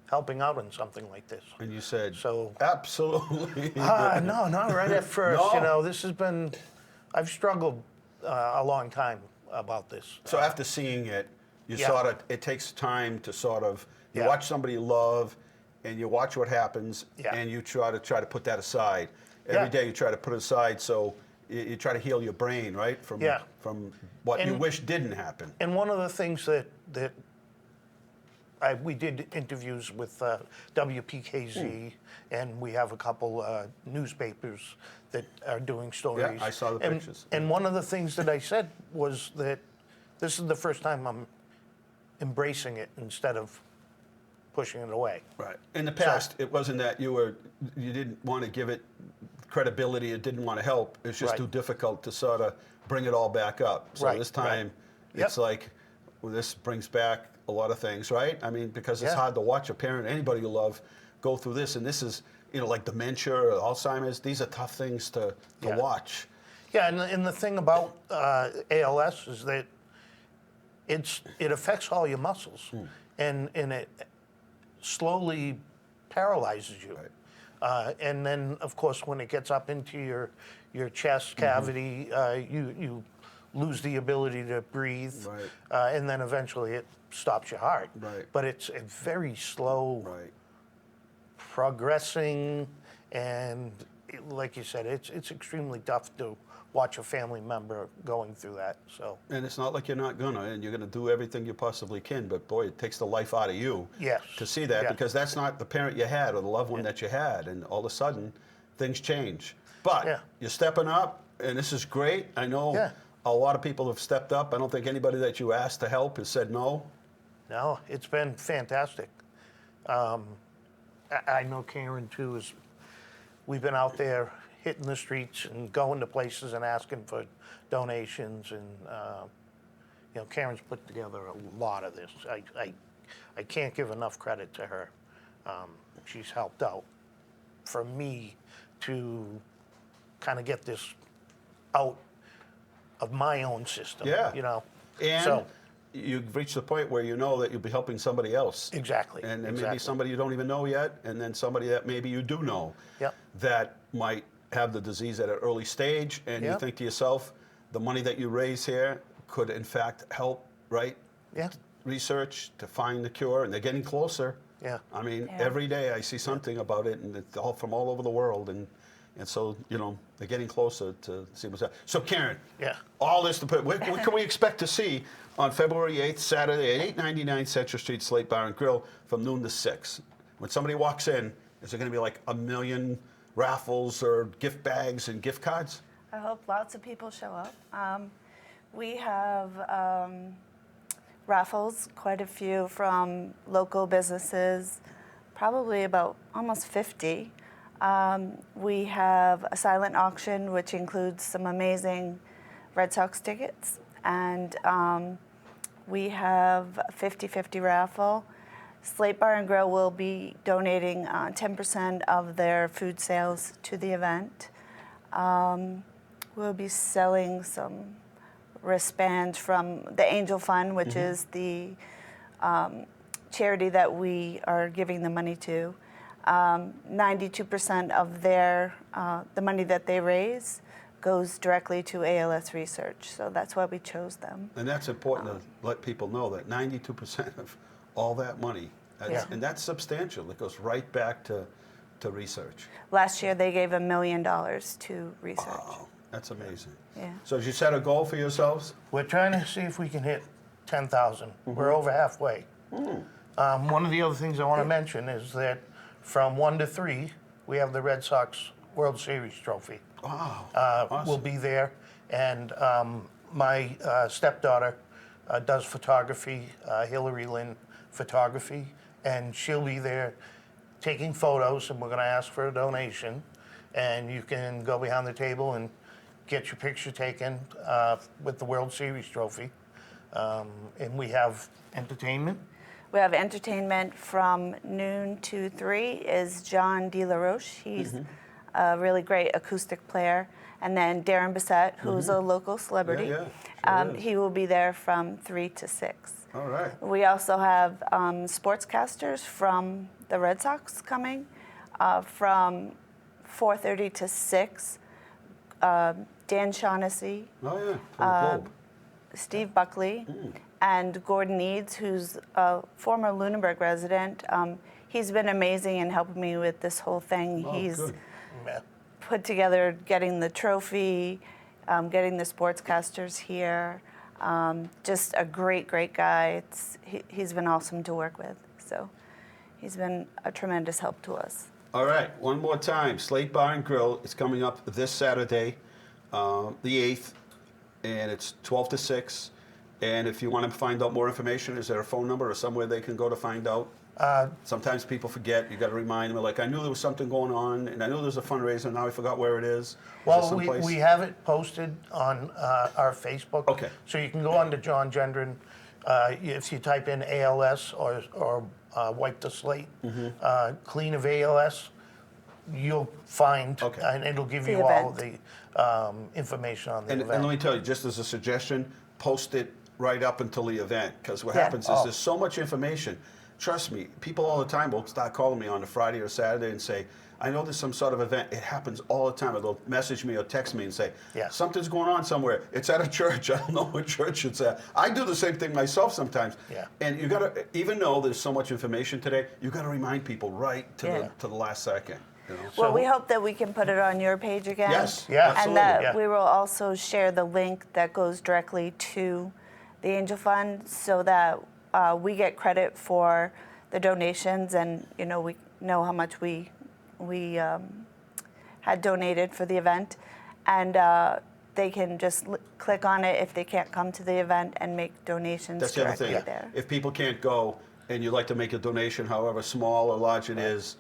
helping out in something like this. And you said, So absolutely. no, not right at first. No. This has been, I've struggled a long time about this. So after seeing it, you Yeah. sort of, it takes time to sort of, you Yeah. watch somebody you love, and you watch what happens, Yeah. and you try to put that aside. Every Yeah. day you try to put it aside, so you try to heal your brain, right? From Yeah. what you And- wish didn't happen. And one of the things that we did interviews with WPKZ, and we have a couple newspapers that are doing stories. I saw the And- pictures. And one of the things that I said was that this is the first time I'm embracing it instead of pushing it away. Right. In the past, it wasn't that you didn't want to give it credibility, it didn't want to help. It's just Right. too difficult to sort of bring it all back up. So Right, this time, right. it's Yep. like, well, this brings back a lot of things, right? I mean, because it's Yeah. hard to watch a parent, anybody you love, go through this, and this is, like dementia or Alzheimer's. These are tough things to watch. Yeah, and the thing about ALS is that it affects all your muscles, and it slowly paralyzes you. Right. And then, of course, when it gets up into your chest cavity, you lose the ability to breathe, Right. and then eventually it stops your heart. Right. But it's a very slow Right. progressing, and like you said, it's extremely tough to watch a family member going through that. So. And it's not like you're not gonna, and you're gonna do everything you possibly can, but boy, it takes the life out of you Yes. to see that, Yeah. because that's not the parent you had or the loved one that you had, and all of a sudden, things change. But Yeah. you're stepping up, and this is great. I know Yeah. a lot of people have stepped up. I don't think anybody that you asked to help has said no. No, it's been fantastic. I know Karen too we've been out there hitting the streets and going to places and asking for donations, and Karen's put together a lot of this. I can't give enough credit to her. She's helped out for me to kind of get this out of my own system. Yeah. And So you've reached the point where you know that you'll be helping somebody else. exactly. And exactly. maybe somebody you don't even know yet, and then somebody that maybe you do know Yep. that might have the disease at an early stage, and you Yep. think to yourself, the money that you raise here could in fact help, right? Yeah. Research to find the cure, and they're getting closer. Yeah. I mean, Yeah. every day I see something about it, and it's all from all over the world, and so they're getting closer to see what's up. So Karen, Yeah. all this to put. What can we expect to see on February 8th, Saturday at 899 Central Street, Slate Bar and Grill, from noon to 6? When somebody walks in, is there going to be like a million raffles or gift bags and gift cards? I hope lots of people show up. We have raffles, quite a few from local businesses, probably about almost 50. We have a silent auction, which includes some amazing Red Sox tickets, and we have a 50-50 raffle. Slate Bar and Grill will be donating 10% of their food sales to the event. We'll be selling some wristbands from the Angel Fund, which is the charity that we are giving the money to. 92% of the money that they raise goes directly to ALS research, so that's why we chose them. And that's important to let people know that 92% of all that money, and that's substantial. It goes right back to research. Last year they gave $1 million to research. Wow, that's amazing. Yeah. So did you set a goal for yourselves? We're trying to see if we can hit 10,000. We're over halfway. One of the other things I want to mention is that from 1 to 3, we have the Red Sox World Series trophy. Wow, We'll awesome. be there, and my stepdaughter does photography, Hillary Lynn Photography, and she'll be there taking photos, and we're going to ask for a donation, and you can go behind the table and get your picture taken with the World Series trophy. And we have entertainment. We have entertainment from noon to 3 is John De La Roche. He's a really great acoustic player. And then Darren Bissett, who's a local celebrity. Yeah, sure is. He will be there from 3 to 6. All right. We also have sportscasters from the Red Sox coming from 4:30 to 6. Dan Shaughnessy, Oh yeah, from the Globe. Steve Buckley, and Gordon Eads, who's a former Lunenburg resident. He's been amazing in helping me with this whole thing. Oh, He's good. Yeah. put together getting the trophy, getting the sportscasters here. Just a great, great guy. He's been awesome to work with. So he's been a tremendous help to us. All right, one more time. Slate Bar and Grill is coming up this Saturday, the 8th, and it's 12 to 6. And if you want to find out more information, is there a phone number or somewhere they can go to find out? Sometimes people forget. You got to remind them. Like, I knew there was something going on, and I knew there was a fundraiser. Now I forgot where it is. Well, we have it posted on our Facebook. Okay. So you can go on to John Gendron. If you type in ALS or Wipe the Slate, Clean of ALS, you'll find, Okay. and it'll give The you all of event. the information on the And event. let me tell you, just as a suggestion, post it right up until the event, because what Yeah. happens is there's so much information. Trust me, people all the time will start calling me on a Friday or Saturday and say, I know there's some sort of event. It happens all the time. They'll message me or text me and say, Yeah. something's going on somewhere. It's at a church. I don't know what church it's at. I do the same thing myself sometimes. Yeah. And you gotta, even though there's so much information today, you gotta remind people right to Yeah. the last second. You know? Well, we hope that we can put it on your page again. Yes, Yeah. And absolutely. that Yeah. we will also share the link that goes directly to the Angel Fund so that we get credit for the donations, and we know how much we had donated for the event, and they can just click on it if they can't come to the event and make donations That's the other directly thing. there. If people can't go and you'd like to make a donation, however small or large it is,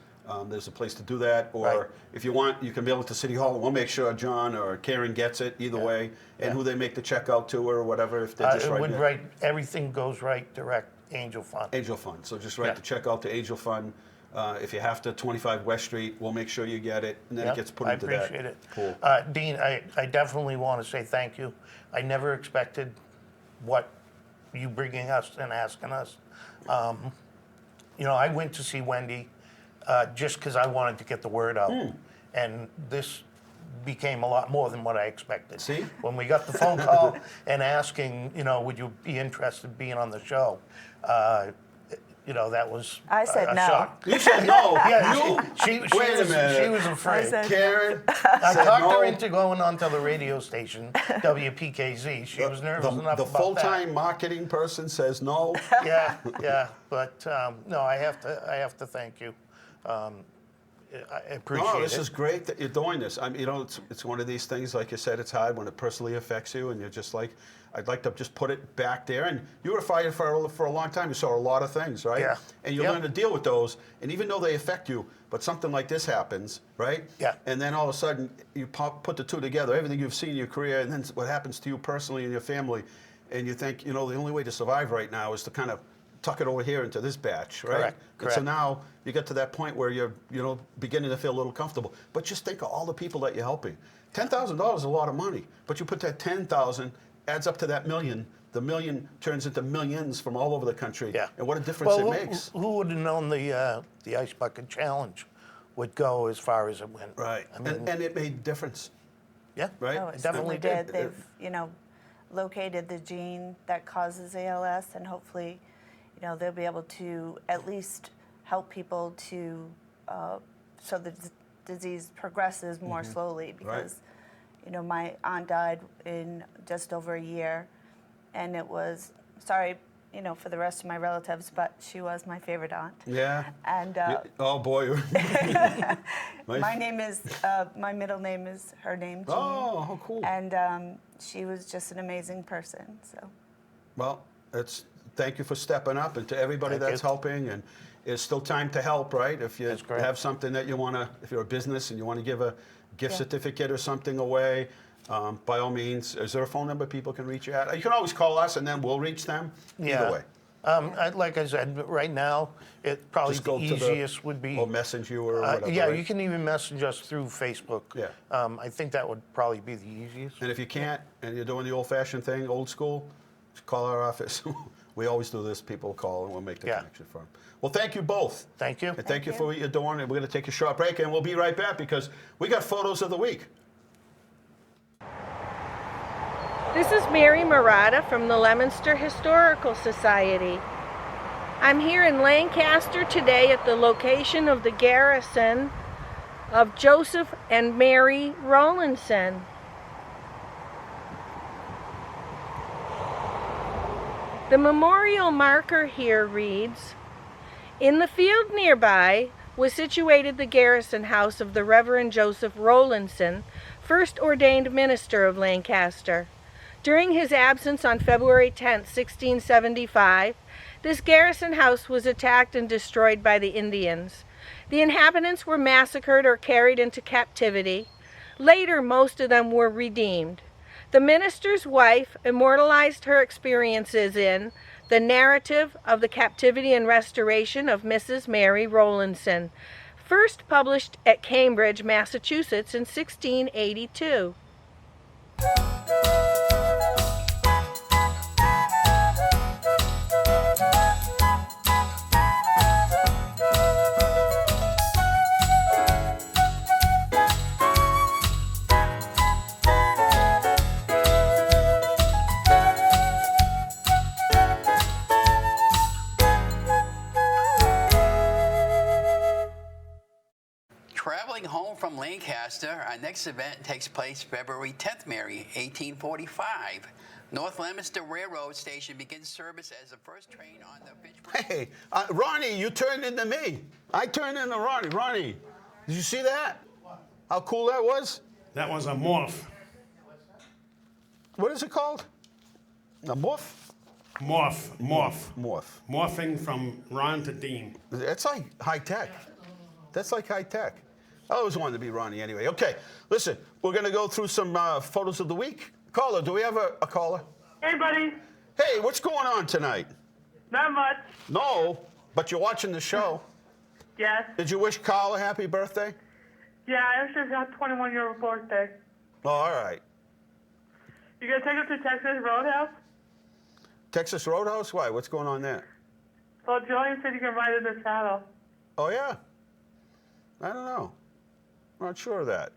there's a place to do that. Or Right. if you want, you can mail it to City Hall. We'll make sure John or Karen gets it either way, and Yeah. who they make the check out to or whatever. If they're just It right would there. write, everything goes right direct Angel Fund. Angel Fund. So just write Yeah. the check out to Angel Fund. If you have to, 25 West Street, we'll make sure you get it, and then Yeah, it gets put I into appreciate that it. pool. Dean, I definitely want to say thank you. I never expected what you bringing us and asking us. I went to see Wendy just because I wanted to get the word out. And this became a lot more than what I expected. See? When we got the phone call and asking, would you be interested in being on the show? That was I said a no. shock. You said no. Yeah, You? she Wait a minute. She was afraid. I said- Karen I said talked no. her into going onto the radio station, WPKZ. She was nervous enough The about full-time marketing person says no. that. Yeah. But no, I have to thank you. I appreciate No, this it. is great that you're doing this. I mean, it's one of these things, like you said, it's hard when it personally affects you, and you're just like, I'd like to just put it back there. And you were a firefighter for a long time. You saw a lot of things, right? Yeah. And you Yep. learn to deal with those. And even though they affect you, but something like this happens, right? Yeah. And then all of a sudden, you put the two together, everything you've seen in your career, and then what happens to you personally and your family, and you think, the only way to survive right now is to kind of tuck it over here into this batch, right? Correct, And so correct. now you get to that point where you're, beginning to feel a little comfortable. But just think of all the people that you're helping. $10,000 is a lot of money, but you put that 10,000 adds up to that million. The million turns into millions from all over the country. Yeah. And what a difference it Well, makes. who would have known the Ice Bucket Challenge would go as far as it went? Right. I mean, and it made a difference, yeah. right? Oh, It it definitely certainly did. did. They've, located the gene that causes ALS, and hopefully, they'll be able to at least help people to, so the disease progresses more slowly. Because, my aunt died in just over a year, and it was, sorry, for the rest of my relatives, but she was my favorite aunt. Yeah. And Oh, boy. my name is, my middle name is her name, Jean. Oh, how cool. And she was just an amazing person. So Well, thank you for stepping up, and to everybody Thank that's you. helping. And it's still time to help, right? If you That's correct. have something that you want to, if you're a business and you want to give a gift Yeah. certificate or something away, by all means, is there a phone number people can reach you at? You can always call us, and then we'll reach them. Yeah. Either way. Like I said, right now, it probably Just the go to easiest would be. or message you or whatever. Yeah, right? you can even message us through Facebook. Yeah. I think that would probably be the easiest. And if you can't, and you're doing the old-fashioned thing, old school, just call our office. We always do this. People call, and we'll make the Yeah. connection for them. Well, thank you both. Thank you. And thank you for what you're doing. And we're going to take a short break, and we'll be right back because we got photos of the week. This is Mary Murata from the Leominster Historical Society. I'm here in Lancaster today at the location of the garrison of Joseph and Mary Rowlandson. The memorial marker here reads, "In the field nearby was situated the garrison house of the Reverend Joseph Rowlandson, first ordained minister of Lancaster. During his absence on February 10, 1675, this garrison house was attacked and destroyed by the Indians. The inhabitants were massacred or carried into captivity. Later, most of them were redeemed. The minister's wife immortalized her experiences in The Narrative of the Captivity and Restoration of Mrs. Mary Rowlandson, first published at Cambridge, Massachusetts in 1682. Traveling home from Lancaster, our next event takes place February 10th, Mary, 1845. North Leominster Railroad Station begins service as the first train on the Fitchburg. Hey, Ronnie, you turned into me. I turned into Ronnie. Ronnie, did you see that? How cool that was? That was a morph. What is it called? A morph? Morph. Morphing from Ron to Dean. That's like high tech. That's like high tech. I always wanted to be Ronnie anyway. Okay, listen, we're going to go through some photos of the week. Caller, do we have a caller? Hey, buddy. Hey, what's going on tonight? Not much. No, but you're watching the show. Yes. Did you wish Carl a happy birthday? Yeah, I actually got 21-year birthday. Oh, all right. You gonna take us to Texas Roadhouse? Texas Roadhouse? Why? What's going on there? Well, Julian said you can ride in the saddle. Oh, yeah? I don't know. I'm not sure of that.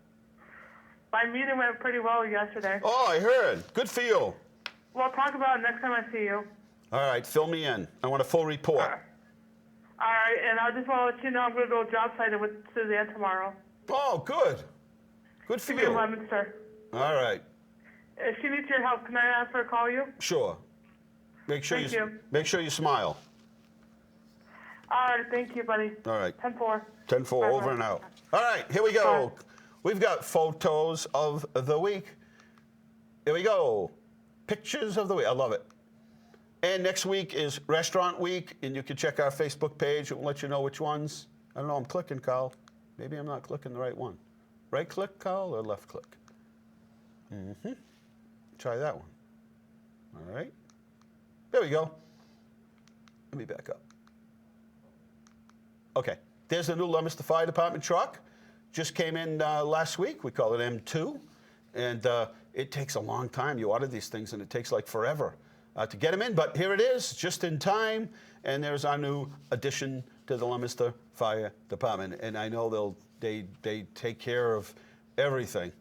My meeting went pretty well yesterday. Oh, I heard. Good for you. We'll talk about it next time I see you. All right, fill me in. I want a full report. All right, and I just want to let you know I'm going to go job siting with Suzanne tomorrow. Oh, good. Good for She'll you. be in Leominster. All right. If she needs your help, can I ask her to call you? Sure. Make sure Thank you. Make sure you smile. All right, thank you, buddy. All right. 10-4. 10-4, over and out. All right, here we go. We've got photos of the week. Here we go. Pictures of the week. I love it. And next week is Restaurant Week, and you can check our Facebook page. It will let you know which ones. I don't know, I'm clicking, Carl. Maybe I'm not clicking the right one. Right click, Carl, or left click? Mm-hmm. Try that one. All right. There we go. Let me back up. Okay. There's the new Leominster Fire Department truck. Just came in last week. We call it M2. And it takes a long time. You order these things, and it takes like forever to get them in. But here it is, just in time. And there's our new addition to the Leominster Fire Department. And I know they take care of everything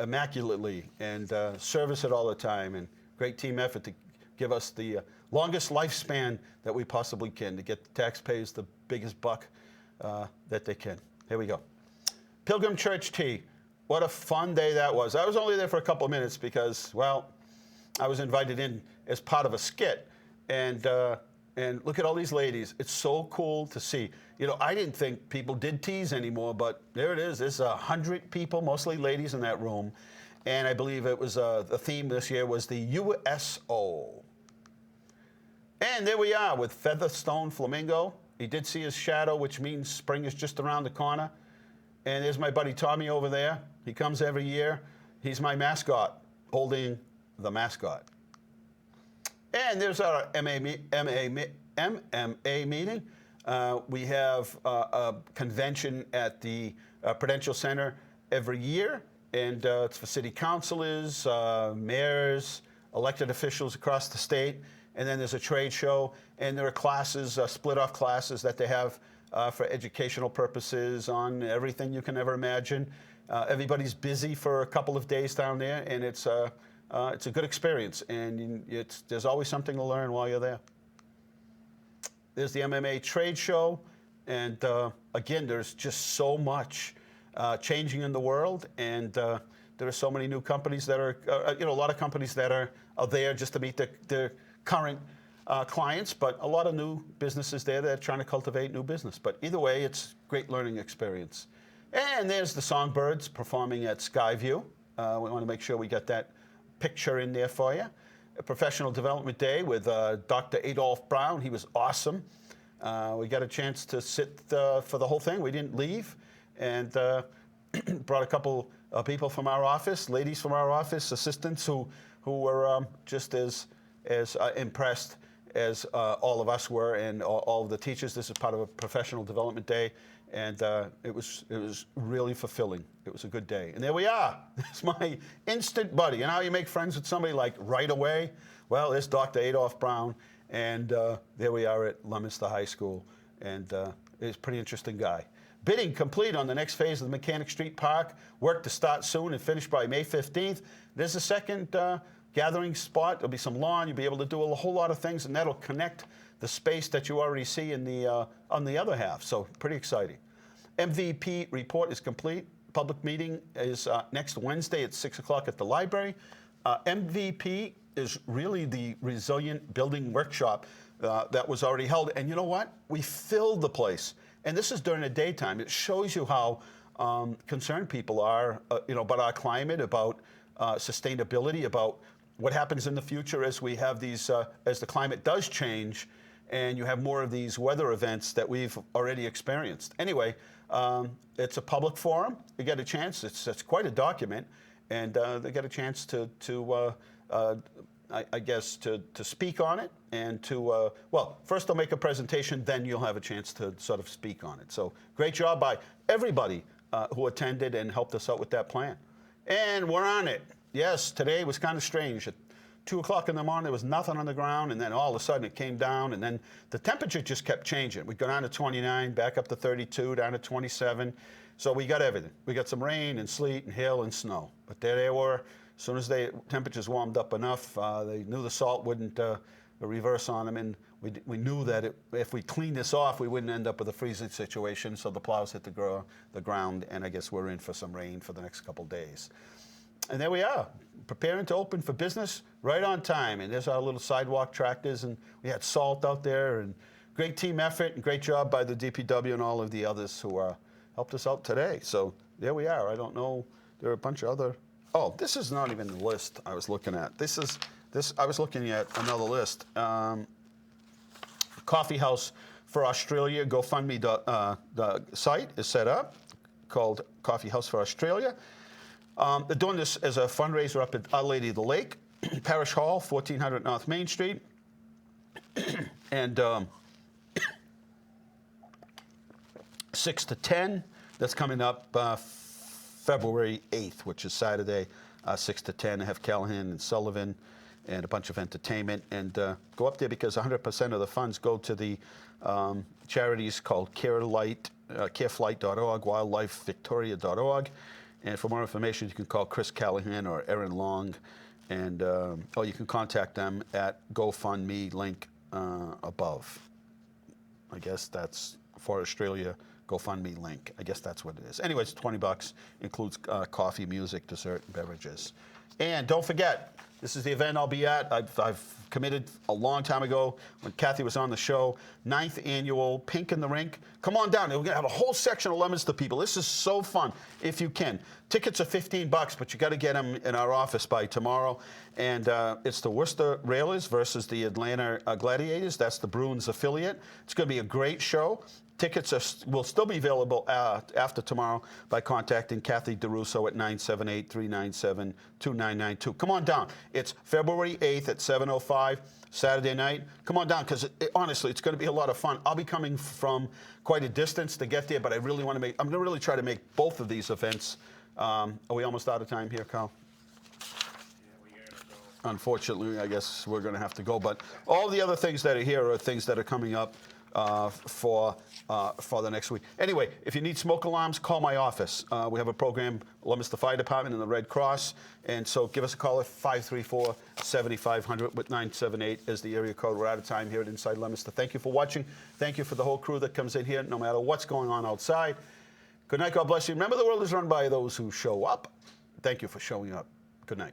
immaculately and service it all the time. And great team effort to give us the longest lifespan that we possibly can to get the taxpayers the biggest buck that they can. Here we go. Pilgrim Church Tea. What a fun day that was. I was only there for a couple of minutes because, well, I was invited in as part of a skit. And look at all these ladies. It's so cool to see. You know, I didn't think people did teas anymore, but there it is. There's 100 people, mostly ladies, in that room. And I believe it was the theme this year was the USO. And there we are with Featherstone Flamingo. He did see his shadow, which means spring is just around the corner. And there's my buddy Tommy over there. He comes every year. He's my mascot, holding the mascot. And there's our MMA meeting. We have a convention at the Prudential Center every year. And it's for city councilors, mayors, elected officials across the state. And then there's a trade show, and there are classes, split-off classes that they have for educational purposes on everything you can ever imagine. Everybody's busy for a couple of days down there, and it's a good experience, and there's always something to learn while you're there. There's the MMA trade show, and again, there's just so much changing in the world, and there are so many new companies that are, a lot of companies that are there just to meet their current clients, but a lot of new businesses there that are trying to cultivate new business. But either way, it's a great learning experience. And there's the Songbirds performing at Skyview. We want to make sure we get that picture in there for you. A professional development day with Dr. Adolph Brown. He was awesome. We got a chance to sit for the whole thing. We didn't leave. And brought a couple of people from our office, ladies from our office, assistants who were just as impressed as all of us were, and all of the teachers. This is part of a professional development day, and it was really fulfilling. It was a good day. And there we are. It's my instant buddy. And how you make friends with somebody like right away? Well, there's Dr. Adolph Brown, and there we are at Leominster High School, and he's a pretty interesting guy. Bidding complete on the next phase of the Mechanic Street Park. Work to start soon and finish by May 15th. There's a second gathering spot. There'll be some lawn. You'll be able to do a whole lot of things, and that'll connect the space that you already see in the on the other half. So pretty exciting. MVP report is complete. Public meeting is next Wednesday at 6 o'clock at the library. MVP is really the resilient building workshop that was already held. And you know what? We filled the place. And this is during the daytime. It shows you how concerned people are, about our climate, about sustainability, about what happens in the future as we have these, as the climate does change, and you have more of these weather events that we've already experienced. Anyway, it's a public forum. You get a chance. It's quite a document, and they get a chance to speak on it, and to, first they'll make a presentation, then you'll have a chance to sort of speak on it. So great job by everybody who attended and helped us out with that plan. And we're on it. Yes, today was kind of strange. At 2 o'clock in the morning, there was nothing on the ground, and then all of a sudden it came down, and then the temperature just kept changing. We'd go down to 29, back up to 32, down to 27. So we got everything. We got some rain and sleet and hail and snow. But there they were. As soon as the temperatures warmed up enough, they knew the salt wouldn't reverse on them, and we knew that if we cleaned this off, we wouldn't end up with a freezing situation. So the plows hit the ground, and I guess we're in for some rain for the next couple days. And there we are, preparing to open for business right on time. And there's our little sidewalk tractors, and we had salt out there, and great team effort, and great job by the DPW and all of the others who helped us out today. So there we are. I don't know, there are a bunch of other. Oh, this is not even the list I was looking at. I was looking at another list. Coffee House for Australia GoFundMe the site is set up, called Coffee House for Australia. They're doing this as a fundraiser up at Our Lady of the Lake, Parish Hall, 1400 North Main Street. And 6 to 10, that's coming up February 8th, which is Saturday, 6 to 10. They have Callahan and Sullivan and a bunch of entertainment. And go up there because 100% of the funds go to the charities called careflight.org, wildlifevictoria.org. And for more information, you can call Chris Callahan or Erin Long, and or you can contact them at GoFundMe link above. I guess that's for Australia GoFundMe link. I guess that's what it is. Anyway, it's $20. Includes coffee, music, dessert, and beverages. And don't forget, this is the event I'll be at. I've committed a long time ago when Kathy was on the show. 9th annual Pink in the Rink. Come on down. We're going to have a whole section of Leominster people. This is so fun if you can. Tickets are $15, but you got to get them in our office by tomorrow. And it's the Worcester Railers versus the Atlanta Gladiators. That's the Bruins affiliate. It's going to be a great show. Tickets will still be available after tomorrow by contacting Kathy DeRusso at 978-397-2992. Come on down. It's February 8th at 7:05, Saturday night. Come on down because honestly, it's going to be a lot of fun. I'll be coming from quite a distance to get there, but I really want to I'm going to really try to make both of these events. Are we almost out of time here, Carl? Unfortunately, I guess we're going to have to go. But all the other things that are here are things that are coming up for the next week. Anyway, if you need smoke alarms, call my office. We have a program, Leominster Fire Department and the Red Cross, and so give us a call at 534-7500 with 978 as the area code. We're out of time here at Inside Leominster. Thank you for watching. Thank you for the whole crew that comes in here, no matter what's going on outside. Good night. God bless you. Remember, the world is run by those who show up. Thank you for showing up. Good night.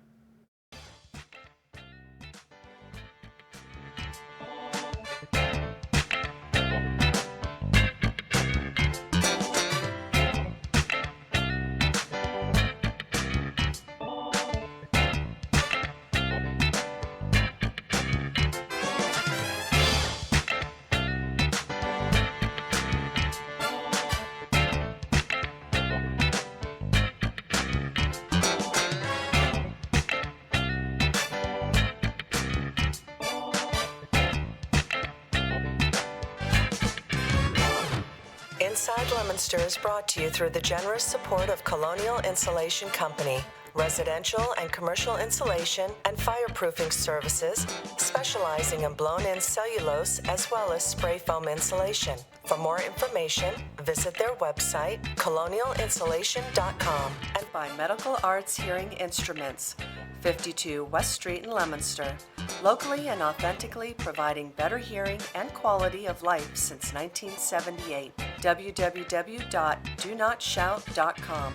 Inside Leominster is brought to you through the generous support of Colonial Insulation Company, residential and commercial insulation and fireproofing services, specializing in blown-in cellulose as well as spray foam insulation. For more information, visit their website, colonialinsulation.com, and by Medical Arts Hearing Instruments, 52 West Street in Leominster, locally and authentically providing better hearing and quality of life since 1978. www.donot shout.com.